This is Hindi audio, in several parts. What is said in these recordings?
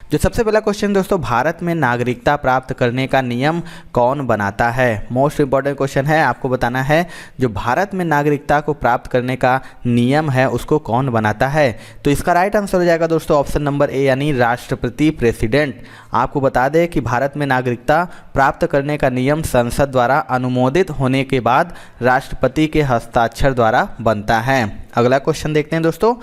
जो सबसे पहला क्वेश्चन दोस्तों, भारत में नागरिकता प्राप्त करने का नियम कौन बनाता है? मोस्ट इंपॉर्टेंट क्वेश्चन है, आपको बताना है जो भारत में नागरिकता को प्राप्त करने का नियम है उसको कौन बनाता है। तो इसका राइट आंसर हो जाएगा दोस्तों ऑप्शन नंबर ए यानी राष्ट्रपति, प्रेसिडेंट। आपको बता दें कि भारत में नागरिकता प्राप्त करने का नियम संसद द्वारा अनुमोदित होने के बाद राष्ट्रपति के हस्ताक्षर द्वारा बनता है। अगला क्वेश्चन देखते हैं दोस्तों,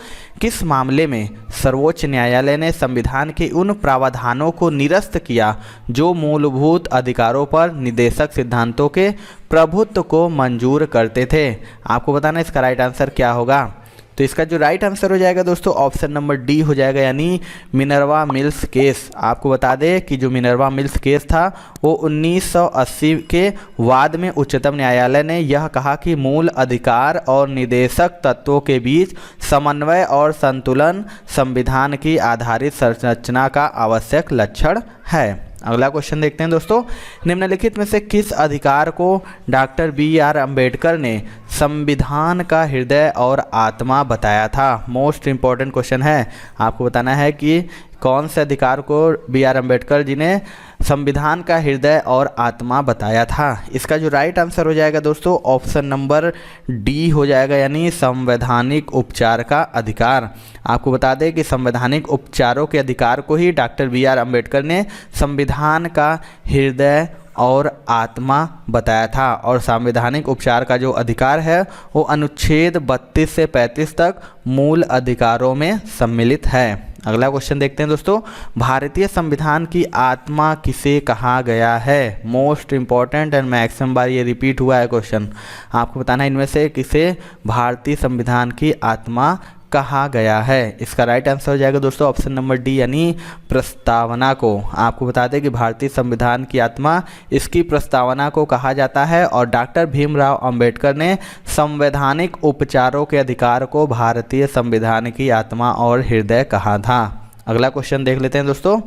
किस मामले में सर्वोच्च न्यायालय ने संविधान के उन प्रावधानों को निरस्त किया जो मूलभूत अधिकारों पर निदेशक सिद्धांतों के प्रभुत्व को मंजूर करते थे? आपको बताना इसका राइट आंसर क्या होगा। तो इसका जो राइट आंसर हो जाएगा दोस्तों ऑप्शन नंबर डी हो जाएगा यानी मिनर्वा मिल्स केस। आपको बता दें कि जो मिनर्वा मिल्स केस था वो 1980 के बाद में उच्चतम न्यायालय ने यह कहा कि मूल अधिकार और निदेशक तत्वों के बीच समन्वय और संतुलन संविधान की आधारित संरचना का आवश्यक लक्षण है। अगला क्वेश्चन देखते हैं दोस्तों, निम्नलिखित में से किस अधिकार को डॉक्टर बी.आर. अम्बेडकर ने संविधान का हृदय और आत्मा बताया था? मोस्ट इंपॉर्टेंट क्वेश्चन है, आपको बताना है कि कौन से अधिकार को बी.आर. अम्बेडकर जी ने संविधान का हृदय और आत्मा बताया था। इसका जो राइट आंसर हो जाएगा दोस्तों ऑप्शन नंबर डी हो जाएगा यानी संवैधानिक उपचार का अधिकार। आपको बता दें कि संवैधानिक उपचारों के अधिकार को ही डॉक्टर बी.आर. अम्बेडकर ने संविधान का हृदय और आत्मा बताया था। और संवैधानिक उपचार का जो अधिकार है वो अनुच्छेद 32 से 35 तक मूल अधिकारों में सम्मिलित है। अगला क्वेश्चन देखते हैं दोस्तों, भारतीय संविधान की आत्मा किसे कहा गया है? मोस्ट इंपॉर्टेंट एंड मैक्सिमम बार ये रिपीट हुआ है क्वेश्चन। आपको बताना है इनमें से किसे भारतीय संविधान की आत्मा कहा गया है। इसका राइट आंसर हो जाएगा दोस्तों ऑप्शन नंबर डी यानी प्रस्तावना को। आपको बता दें कि भारतीय संविधान की आत्मा इसकी प्रस्तावना को कहा जाता है और डॉक्टर भीमराव अंबेडकर ने संवैधानिक उपचारों के अधिकार को भारतीय संविधान की आत्मा और हृदय कहा था। अगला क्वेश्चन देख लेते हैं दोस्तों,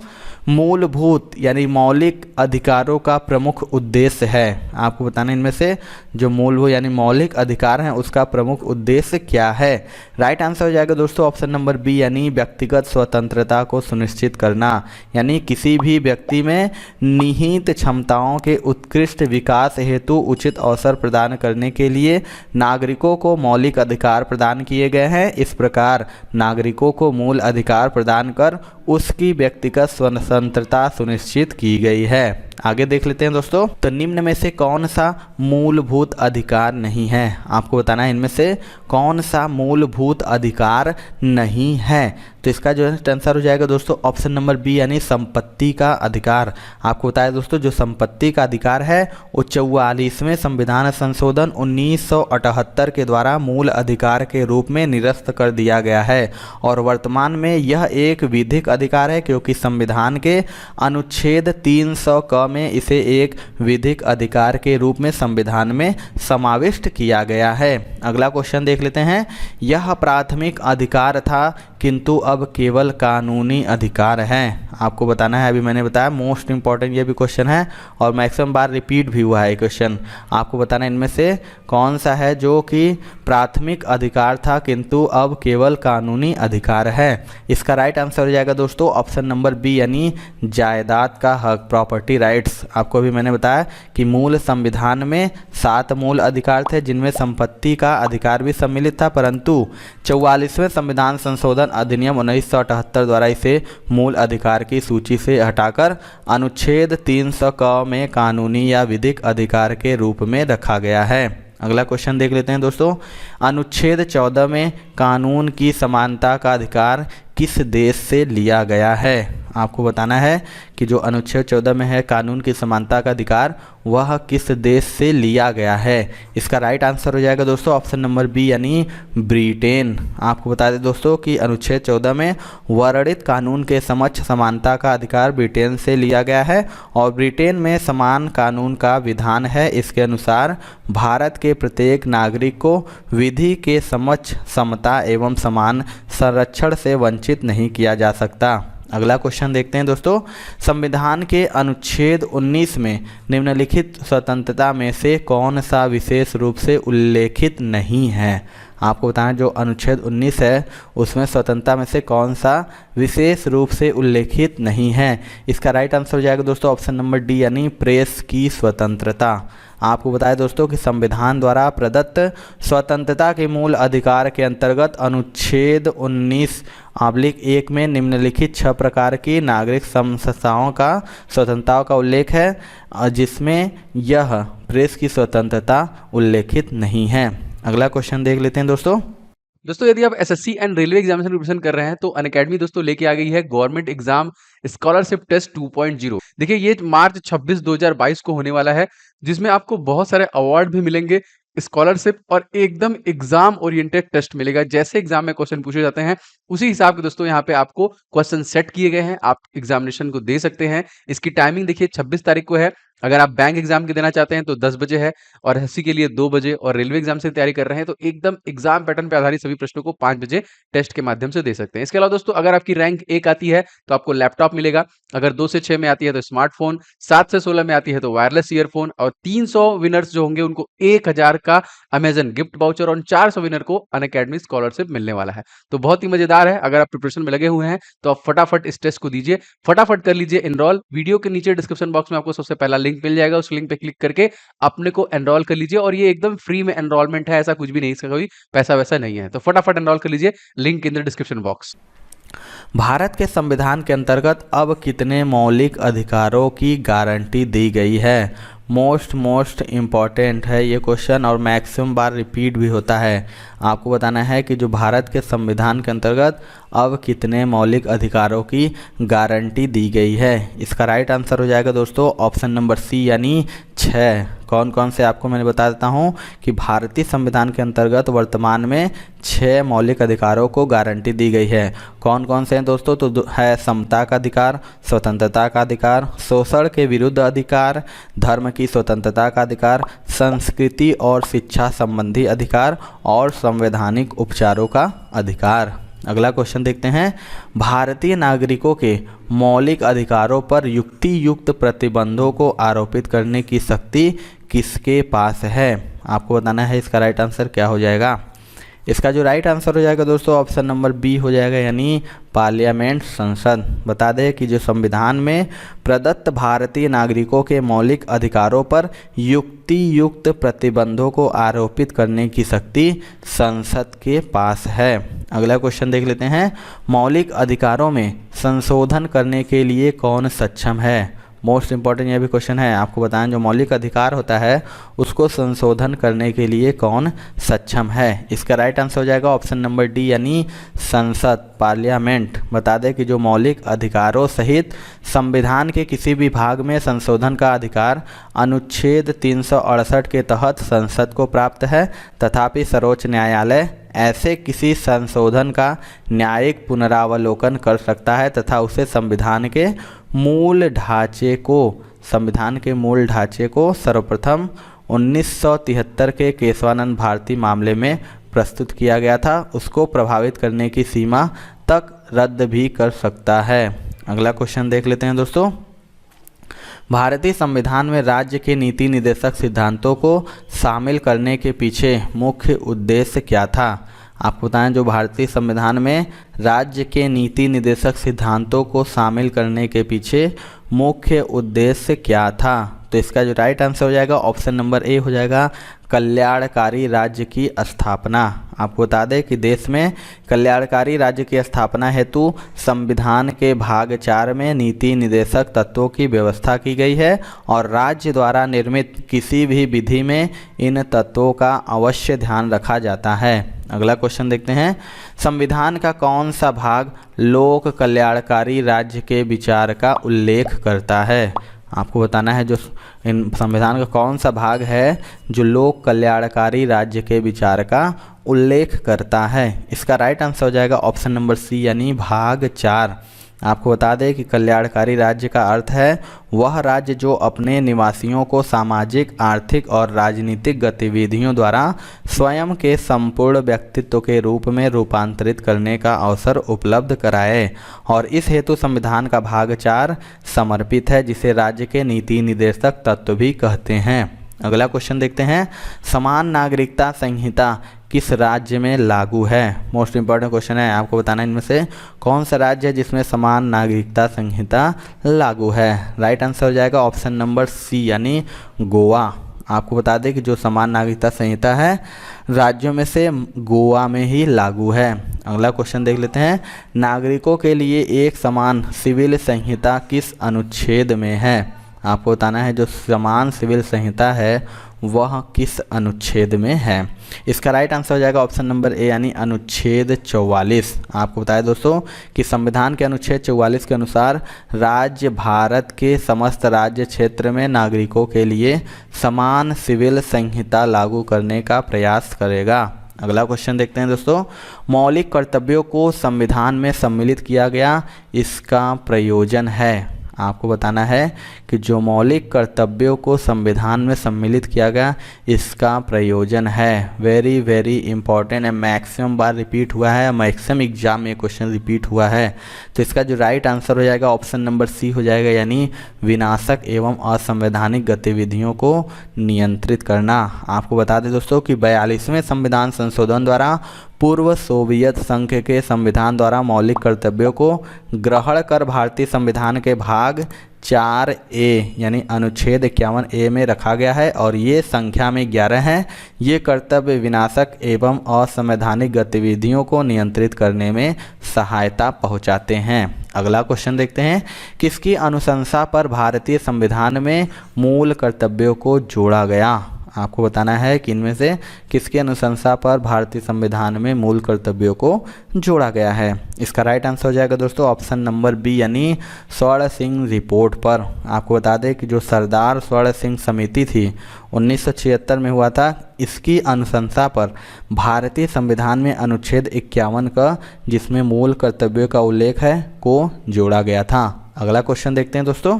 मूलभूत यानी मौलिक अधिकारों का प्रमुख उद्देश्य है। आपको बताना इनमें से जो मूलभूत यानी मौलिक अधिकार हैं उसका प्रमुख उद्देश्य क्या है? राइट आंसर हो जाएगा दोस्तों ऑप्शन नंबर बी यानी व्यक्तिगत स्वतंत्रता को सुनिश्चित करना, यानी किसी भी व्यक्ति में निहित क्षमताओं के उत्कृष्ट विकास हेतु उचित अवसर प्रदान करने के लिए नागरिकों को मौलिक अधिकार प्रदान किए गए हैं। इस प्रकार नागरिकों को मूल अधिकार प्रदान कर उसकी व्यक्तिगत स्वतंत्रता सुनिश्चित की गई है। आगे देख लेते हैं दोस्तों, तो निम्न में से कौन सा मूलभूत अधिकार नहीं है? आपको बताना है इनमें से कौन सा मूलभूत अधिकार नहीं है। तो इसका जो आंसर हो जाएगा दोस्तों ऑप्शन नंबर बी यानी संपत्ति का अधिकार। आपको बताया दोस्तों जो संपत्ति का अधिकार है वो 44वें संविधान संशोधन 1978 के द्वारा मूल अधिकार के रूप में निरस्त कर दिया गया है और वर्तमान में यह एक विधिक अधिकार है क्योंकि संविधान के अनुच्छेद 300 क में इसे एक विधिक अधिकार के रूप में संविधान में समाविष्ट किया गया है। अगला क्वेश्चन देख लेते हैं, यह प्राथमिक अधिकार था किंतु अब केवल कानूनी अधिकार है। आपको बताना है, अभी मैंने बताया मोस्ट इंपॉर्टेंट ये भी क्वेश्चन है और मैक्सिमम बार रिपीट भी हुआ है क्वेश्चन। आपको बताना इनमें से कौन सा है जो कि प्राथमिक अधिकार था किंतु अब केवल कानूनी अधिकार है। इसका राइट आंसर हो जाएगा दोस्तों ऑप्शन नंबर बी यानी जायदाद का हक, प्रॉपर्टी राइट्स। आपको अभी मैंने बताया कि मूल संविधान में 7 मूल अधिकार थे जिनमें संपत्ति का अधिकार भी सम्मिलित था, परंतु 44वें संविधान संशोधन अधिनियम 1978 द्वारा इसे मूल अधिकार की सूची से हटाकर अनुच्छेद 300 क में कानूनी या विधिक अधिकार के रूप में रखा गया है। अगला क्वेश्चन देख लेते हैं दोस्तों, अनुच्छेद 14 में कानून की समानता का अधिकार किस देश से लिया गया है? आपको बताना है कि जो अनुच्छेद 14 में है कानून की समानता का अधिकार वह किस देश से लिया गया है। इसका राइट आंसर हो जाएगा दोस्तों ऑप्शन नंबर बी यानी ब्रिटेन। आपको बता दें दोस्तों कि अनुच्छेद 14 में वर्णित कानून के समक्ष समानता का अधिकार ब्रिटेन से लिया गया है और ब्रिटेन में समान कानून का विधान है। इसके अनुसार भारत के प्रत्येक नागरिक को विधि के समक्ष समता एवं समान संरक्षण से वंचित नहीं किया जा सकता। अगला क्वेश्चन देखते हैं दोस्तों, संविधान के अनुच्छेद 19 में निम्नलिखित स्वतंत्रता में से कौन सा विशेष रूप से उल्लेखित नहीं है? आपको बताना जो अनुच्छेद 19 है उसमें स्वतंत्रता में से कौन सा विशेष रूप से उल्लेखित नहीं है। इसका राइट आंसर हो जाएगा दोस्तों ऑप्शन नंबर डी यानी प्रेस की स्वतंत्रता। आपको बताया दोस्तों कि संविधान द्वारा प्रदत्त स्वतंत्रता के मूल अधिकार के अंतर्गत अनुच्छेद 19(1) में निम्नलिखित 6 प्रकार की नागरिक संस्थाओं का स्वतंत्रताओं का उल्लेख है, जिसमें यह प्रेस की स्वतंत्रता उल्लेखित नहीं है। अगला क्वेश्चन देख लेते हैं दोस्तों यदि आप SSC and railway examination preparation कर रहे हैं तो अनअकैडमी दोस्तों लेके आ गई है गवर्नमेंट एग्जाम स्कॉलरशिप टेस्ट 2.0। देखिए ये मार्च 26 2022 को होने वाला है, जिसमें आपको बहुत सारे अवार्ड भी मिलेंगे, स्कॉलरशिप और एकदम एग्जाम ओरिएंटेड टेस्ट मिलेगा। जैसे एग्जाम में क्वेश्चन पूछे जाते हैं उसी हिसाब के दोस्तों यहाँ पे आपको क्वेश्चन सेट किए गए हैं, आप एग्जामिनेशन को दे सकते हैं। इसकी टाइमिंग देखिए 26 तारीख को है। अगर आप बैंक एग्जाम के देना चाहते हैं तो 10 बजे है और एसएससी के लिए 2 बजे, और रेलवे एग्जाम से तैयारी कर रहे हैं तो एकदम एग्जाम पैटर्न पे आधारित सभी प्रश्नों को 5 बजे टेस्ट के माध्यम से दे सकते हैं। इसके अलावा दोस्तों अगर आपकी रैंक 1 आती है तो आपको लैपटॉप मिलेगा, अगर 2 से 6 में आती है तो स्मार्टफोन, 7 से 16 में आती है तो वायरलेस ईयरफोन, और 300 विनर्स जो होंगे उनको 1000 का अमेजन गिफ्ट वाउचर और 400 विनर को अनअकैडमी स्कॉलरशिप मिलने वाला है। तो बहुत ही मजेदार है। अगर आप प्रिपरेशन में लगे हुए हैं तो आप फटाफट इस टेस्ट को दीजिए, फटाफट कर लीजिए एनरोल। वीडियो के नीचे डिस्क्रिप्शन बॉक्स में आपको सबसे पहला लिंक मिल जाएगा, उस लिंक पे क्लिक करके अपने को एनरोल कर लीजिए, और ये एकदम फ्री में एनरोलमेंट है, ऐसा कुछ भी नहीं, इसका कोई पैसा वैसा नहीं है। तो फटाफट एनरोल कर लीजिए, link in the description box. Bharat के संविधान के अंतर्गत अब कितने मौलिक अधिकारों की गारंटी दी गई है। मोस्ट इम्पॉर्टेंट है ये क्वेश्चन और मैक्सिमम बार रिपीट भी होता है। आपको बताना है कि जो भारत के संविधान के अंतर्गत अब कितने मौलिक अधिकारों की गारंटी दी गई है। इसका राइट आंसर हो जाएगा दोस्तों ऑप्शन नंबर सी यानी 6। कौन कौन से आपको मैंने बता देता हूँ कि भारतीय संविधान के अंतर्गत वर्तमान में 6 मौलिक अधिकारों को गारंटी दी गई है। कौन कौन से हैं दोस्तों, तो है समता का अधिकार, स्वतंत्रता का अधिकार, शोषण के विरुद्ध अधिकार, धर्म की स्वतंत्रता का अधिकार, संस्कृति और शिक्षा संबंधी अधिकार और संवैधानिक उपचारों का अधिकार। अगला क्वेश्चन देखते हैं, भारतीय नागरिकों के मौलिक अधिकारों पर युक्ति युक्त प्रतिबंधों को आरोपित करने की शक्ति किसके पास है। आपको बताना है इसका राइट आंसर क्या हो जाएगा। इसका जो राइट आंसर हो जाएगा दोस्तों ऑप्शन नंबर बी हो जाएगा यानी पार्लियामेंट, संसद। बता दें कि जो संविधान में प्रदत्त भारतीय नागरिकों के मौलिक अधिकारों पर युक्ति युक्त प्रतिबंधों को आरोपित करने की शक्ति संसद के पास है। अगला क्वेश्चन देख लेते हैं, मौलिक अधिकारों में संशोधन करने के लिए कौन सक्षम है। मोस्ट इंपॉर्टेंट यह भी क्वेश्चन है। आपको बताएं जो मौलिक अधिकार होता है उसको संशोधन करने के लिए कौन सक्षम है। इसका राइट आंसर हो जाएगा ऑप्शन नंबर डी यानी संसद, पार्लियामेंट। बता दें कि जो मौलिक अधिकारों सहित संविधान के किसी भी भाग में संशोधन का अधिकार अनुच्छेद 368 के तहत संसद को प्राप्त है, तथापि सर्वोच्च न्यायालय ऐसे किसी संशोधन का न्यायिक पुनरावलोकन कर सकता है तथा उसे संविधान के मूल ढांचे को सर्वप्रथम 1973 के केशवानंद भारती मामले में प्रस्तुत किया गया था, उसको प्रभावित करने की सीमा तक रद्द भी कर सकता है। अगला क्वेश्चन देख लेते हैं दोस्तों, भारतीय संविधान में राज्य के नीति निर्देशक सिद्धांतों को शामिल करने के पीछे मुख्य उद्देश्य क्या था। आपको बताएं जो भारतीय संविधान में राज्य के नीति निर्देशक सिद्धांतों को शामिल करने के पीछे मुख्य उद्देश्य क्या था। तो इसका जो राइट आंसर हो जाएगा ऑप्शन नंबर ए हो जाएगा कल्याणकारी राज्य की स्थापना। आपको बता दें कि देश में कल्याणकारी राज्य की स्थापना हेतु संविधान के भाग 4 में नीति निर्देशक तत्वों की व्यवस्था की गई है और राज्य द्वारा निर्मित किसी भी विधि में इन तत्वों का अवश्य ध्यान रखा जाता है। अगला क्वेश्चन देखते हैं, संविधान का कौन सा भाग लोक कल्याणकारी राज्य के विचार का उल्लेख करता है। आपको बताना है जो इन संविधान का कौन सा भाग है जो लोक कल्याणकारी राज्य के विचार का उल्लेख करता है। इसका राइट आंसर हो जाएगा ऑप्शन नंबर सी यानी भाग 4। आपको बता दें कि कल्याणकारी राज्य का अर्थ है वह राज्य जो अपने निवासियों को सामाजिक, आर्थिक और राजनीतिक गतिविधियों द्वारा स्वयं के संपूर्ण व्यक्तित्व के रूप में रूपांतरित करने का अवसर उपलब्ध कराए, और इस हेतु संविधान का भाग 4 समर्पित है, जिसे राज्य के नीति निर्देशक तत्व भी कहते हैं। अगला क्वेश्चन देखते हैं, समान नागरिकता संहिता किस राज्य में लागू है। मोस्ट इंपॉर्टेंट क्वेश्चन है, आपको बताना है इनमें से कौन सा राज्य है जिसमें समान नागरिकता संहिता लागू है। राइट आंसर हो जाएगा ऑप्शन नंबर सी यानी गोवा। आपको बता दें कि जो समान नागरिकता संहिता है राज्यों में से गोवा में ही लागू है। अगला क्वेश्चन देख लेते हैं, नागरिकों के लिए एक समान सिविल संहिता किस अनुच्छेद में है। आपको बताना है जो समान सिविल संहिता है वह किस अनुच्छेद में है। इसका राइट आंसर हो जाएगा ऑप्शन नंबर ए यानी अनुच्छेद 44। आपको बताया दोस्तों कि संविधान के अनुच्छेद 44 के अनुसार राज्य भारत के समस्त राज्य क्षेत्र में नागरिकों के लिए समान सिविल संहिता लागू करने का प्रयास करेगा। अगला क्वेश्चन देखते हैं दोस्तों, मौलिक कर्तव्यों को संविधान में सम्मिलित किया गया, इसका प्रयोजन है। आपको बताना है कि जो मौलिक कर्तव्यों को संविधान में सम्मिलित किया गया इसका प्रयोजन है। वेरी वेरी इंपॉर्टेंट है, मैक्सिमम बार रिपीट हुआ है, मैक्सिमम एग्जाम में क्वेश्चन रिपीट हुआ है। तो इसका जो राइट आंसर हो जाएगा ऑप्शन नंबर सी हो जाएगा यानी विनाशक एवं असंवैधानिक गतिविधियों को नियंत्रित करना। आपको बता दें दोस्तों कि 42वें संविधान संशोधन द्वारा पूर्व सोवियत संघ के संविधान द्वारा मौलिक कर्तव्यों को ग्रहण कर भारतीय संविधान के भाग 4A यानी अनुच्छेद 51A में रखा गया है और ये संख्या में 11 है। ये कर्तव्य विनाशक एवं असंवैधानिक गतिविधियों को नियंत्रित करने में सहायता पहुंचाते हैं। अगला क्वेश्चन देखते हैं, किसकी अनुशंसा पर भारतीय संविधान में मूल कर्तव्यों को जोड़ा गया। आपको बताना है कि इनमें से किसकी अनुशंसा पर भारतीय संविधान में मूल कर्तव्यों को जोड़ा गया है। इसका राइट आंसर हो जाएगा दोस्तों ऑप्शन नंबर बी यानी स्वर्ण सिंह रिपोर्ट पर। आपको बता दें कि जो सरदार स्वर्ण सिंह समिति थी 1976 में हुआ था, इसकी अनुशंसा पर भारतीय संविधान में अनुच्छेद 51 का जिसमें मूल कर्तव्यों का उल्लेख है को जोड़ा गया था। अगला क्वेश्चन देखते हैं दोस्तों,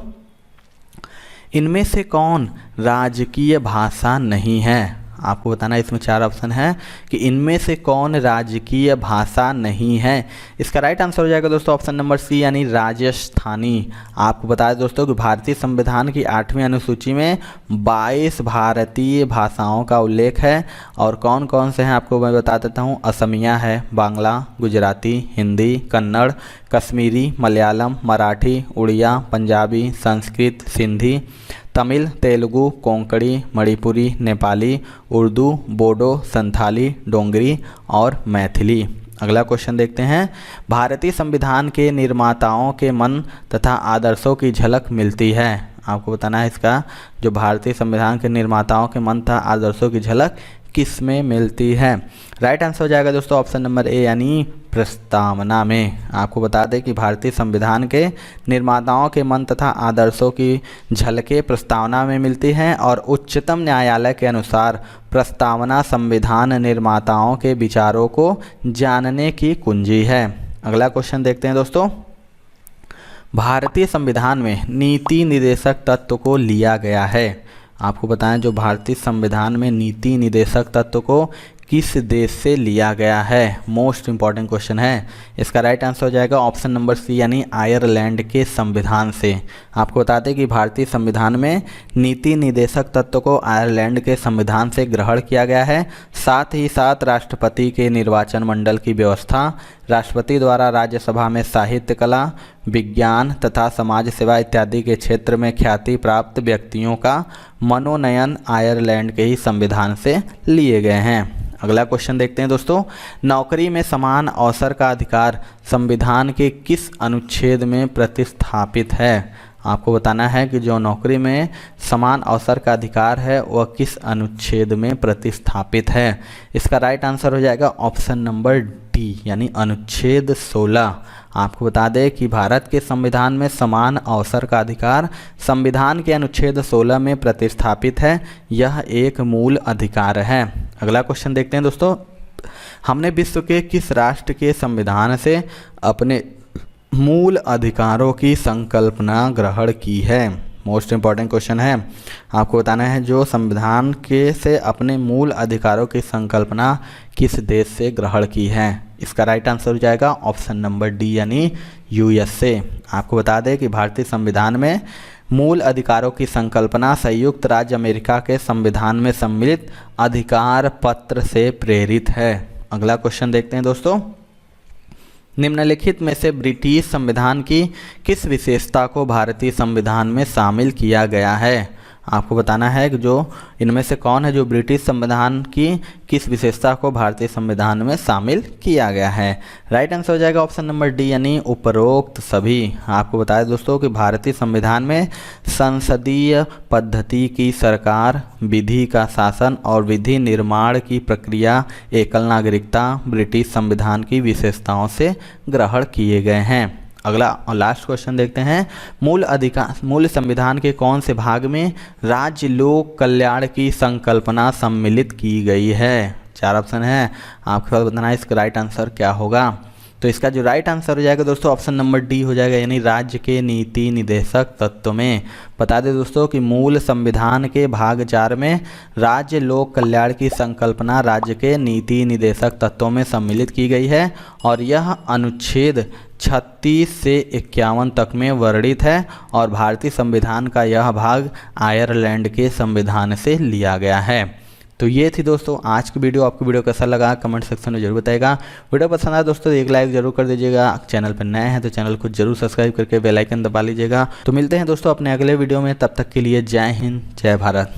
इनमें से कौन राजकीय भाषा नहीं है। आपको बताना है, इसमें 4 ऑप्शन है कि इनमें से कौन राजकीय भाषा नहीं है। इसका राइट आंसर हो जाएगा दोस्तों ऑप्शन नंबर सी यानी राजस्थानी। आपको बता दें दोस्तों कि भारतीय संविधान की 8वीं अनुसूची में 22 भारतीय भाषाओं का उल्लेख है और कौन कौन से हैं आपको मैं बता देता हूँ। असमिया है, बांग्ला, गुजराती, हिंदी, कन्नड़, कश्मीरी, मलयालम, मराठी, उड़िया, पंजाबी, संस्कृत, सिंधी, तमिल, तेलुगु, कोंकणी, मणिपुरी, नेपाली, उर्दू, बोडो, संथाली, डोंगरी और मैथिली। अगला क्वेश्चन देखते हैं, भारतीय संविधान के निर्माताओं के मन तथा आदर्शों की झलक मिलती है। आपको बताना है इसका जो भारतीय संविधान के निर्माताओं के मन तथा आदर्शों की झलक किस में मिलती है। राइट आंसर हो जाएगा दोस्तों ऑप्शन नंबर ए यानी प्रस्तावना में। आपको बता दें कि भारतीय संविधान के निर्माताओं के मन तथा आदर्शों की झलकें प्रस्तावना में मिलती हैं और उच्चतम न्यायालय के अनुसार प्रस्तावना संविधान निर्माताओं के विचारों को जानने की कुंजी है। अगला क्वेश्चन देखते हैं दोस्तों, भारतीय संविधान में नीति निर्देशक तत्व को लिया गया है। आपको बताएं जो भारतीय संविधान में नीति निर्देशक तत्व को किस देश से लिया गया है। मोस्ट इंपॉर्टेंट क्वेश्चन है। इसका राइट आंसर हो जाएगा ऑप्शन नंबर सी यानी आयरलैंड के संविधान से। आपको बता दें कि भारतीय संविधान में नीति निर्देशक तत्व को आयरलैंड के संविधान से ग्रहण किया गया है। साथ ही साथ राष्ट्रपति के निर्वाचन मंडल की व्यवस्था, राष्ट्रपति द्वारा राज्यसभा में साहित्य, कला, विज्ञान तथा समाज सेवा इत्यादि के क्षेत्र में ख्याति प्राप्त व्यक्तियों का मनोनयन आयरलैंड के ही संविधान से लिए गए हैं। अगला क्वेश्चन देखते हैं दोस्तों, नौकरी में समान अवसर का अधिकार संविधान के किस अनुच्छेद में प्रतिस्थापित है। आपको बताना है कि जो नौकरी में समान अवसर का अधिकार है वह किस अनुच्छेद में प्रतिस्थापित है। इसका राइट आंसर हो जाएगा ऑप्शन नंबर डी यानी अनुच्छेद 16। आपको बता दें कि भारत के संविधान में समान अवसर का अधिकार संविधान के अनुच्छेद 16 में प्रतिस्थापित है। यह एक मूल अधिकार है। अगला क्वेश्चन देखते हैं दोस्तों, हमने विश्व के किस राष्ट्र के संविधान से अपने मूल अधिकारों की संकल्पना ग्रहण की है। मोस्ट इंपॉर्टेंट क्वेश्चन है। आपको बताना है जो संविधान के से अपने मूल अधिकारों की संकल्पना किस देश से ग्रहण की है। इसका राइट आंसर हो जाएगा ऑप्शन नंबर डी यानी यूएसए। आपको बता दें कि भारतीय संविधान में मूल अधिकारों की संकल्पना संयुक्त राज्य अमेरिका के संविधान में सम्मिलित अधिकार पत्र से प्रेरित है। अगला क्वेश्चन देखते हैं दोस्तों। निम्नलिखित में से ब्रिटिश संविधान की किस विशेषता को भारतीय संविधान में शामिल किया गया है? आपको बताना है कि जो इनमें से कौन है जो ब्रिटिश संविधान की किस विशेषता को भारतीय संविधान में शामिल किया गया है। राइट आंसर हो जाएगा ऑप्शन नंबर डी यानी उपरोक्त सभी। आपको बताया दोस्तों कि भारतीय संविधान में संसदीय पद्धति की सरकार, विधि का शासन और विधि निर्माण की प्रक्रिया, एकल नागरिकता ब्रिटिश संविधान की विशेषताओं से ग्रहण किए गए हैं। अगला और लास्ट क्वेश्चन देखते हैं। मूल संविधान के कौन से भाग में राज्य लोक कल्याण की संकल्पना सम्मिलित की गई है? 4 ऑप्शन है, आपके पास बताना है इसका राइट आंसर क्या होगा। तो इसका जो राइट आंसर हो जाएगा दोस्तों ऑप्शन नंबर डी हो जाएगा, यानी राज्य के नीति निदेशक तत्व में। बता दें दोस्तों कि मूल संविधान के भाग 4 में राज्य लोक कल्याण की संकल्पना राज्य के नीति निदेशक तत्वों में सम्मिलित की गई है और यह अनुच्छेद 36 से 51 तक में वर्णित है और भारतीय संविधान का यह भाग आयरलैंड के संविधान से लिया गया है। तो ये थी दोस्तों आज की वीडियो। आपको वीडियो कैसा लगा कमेंट सेक्शन में जरूर बताइएगा। वीडियो पसंद आया दोस्तों एक लाइक जरूर कर दीजिएगा। चैनल पर नए हैं तो चैनल को जरूर सब्सक्राइब करके बेल आइकन दबा लीजिएगा। तो मिलते हैं दोस्तों अपने अगले वीडियो में, तब तक के लिए जय हिंद जय भारत।